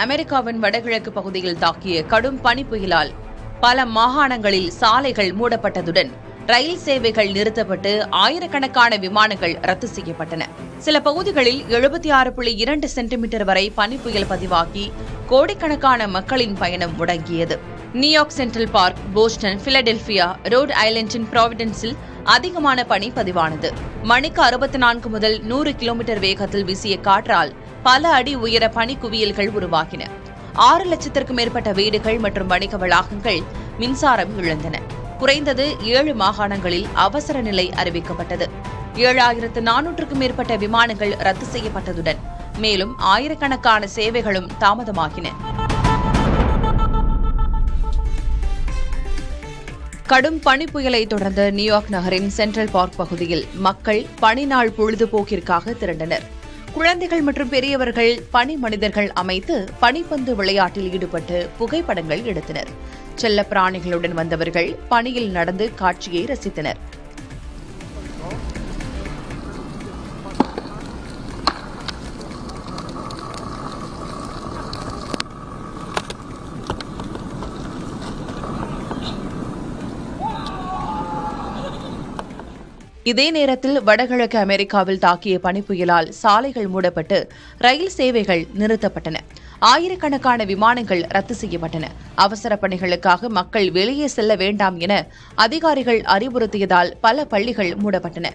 அமெரிக்காவின் வடகிழக்கு பகுதியில் தாக்கிய கடும் பனி புயலால் பல மாகாணங்களில் சாலைகள் மூடப்பட்டதுடன் ரயில் சேவைகள் நிறுத்தப்பட்டு ஆயிரக்கணக்கான விமானங்கள் ரத்து செய்யப்பட்டன. சில பகுதிகளில் 76.2 சென்டிமீட்டர் வரை பனி புயல் பதிவாகி கோடிக்கணக்கான மக்களின் பயணம் முடங்கியது. New York Central Park, Boston, Philadelphia, Rhode ஐலண்டின் ப்ராவிடன்ஸில் அதிகமான பனி பதிவானது. மணிக்கு 64 முதல் 100 கிலோமீட்டர் வேகத்தில் வீசிய காற்றால் பல அடி உயர பனி குவியல்கள் உருவாகின. 6 லட்சத்திற்கும் மேற்பட்ட வீடுகள் மற்றும் வணிக வளாகங்கள் மின்சாரம் இழந்தன. குறைந்தது 7 மாகாணங்களில் அவசர நிலை அறிவிக்கப்பட்டது. 7400க்கும் மேற்பட்ட விமானங்கள் ரத்து செய்யப்பட்டதுடன் மேலும் ஆயிரக்கணக்கான சேவைகளும் தாமதமாகின. கடும் பனி புயலை தொடர்ந்த நியூயார்க் நகரின் சென்ட்ரல் பார்க் பகுதியில் மக்கள் பனி நாள் பொழுதுபோக்கிற்காக திரண்டனர். குழந்தைகள் மற்றும் பெரியவர்கள் பனி மனிதர்கள் அமைத்து பனிப்பந்து விளையாட்டில் ஈடுபட்டு புகைப்படங்கள் எடுத்தனர். செல்ல பிராணிகளுடன் வந்தவர்கள் பனியில் நடந்து காட்சியை ரசித்தனர். இதே நேரத்தில் வடகிழக்கு அமெரிக்காவில் தாக்கிய பனிப்புயலால் சாலைகள் மூடப்பட்டு ரயில் சேவைகள் நிறுத்தப்பட்டன. ஆயிரக்கணக்கான விமானங்கள் ரத்து செய்யப்பட்டன. அவசர பணிகளுக்காக மக்கள் வெளியே செல்ல வேண்டாம் என அதிகாரிகள் அறிவுறுத்தியதால் பல பள்ளிகள் மூடப்பட்டன.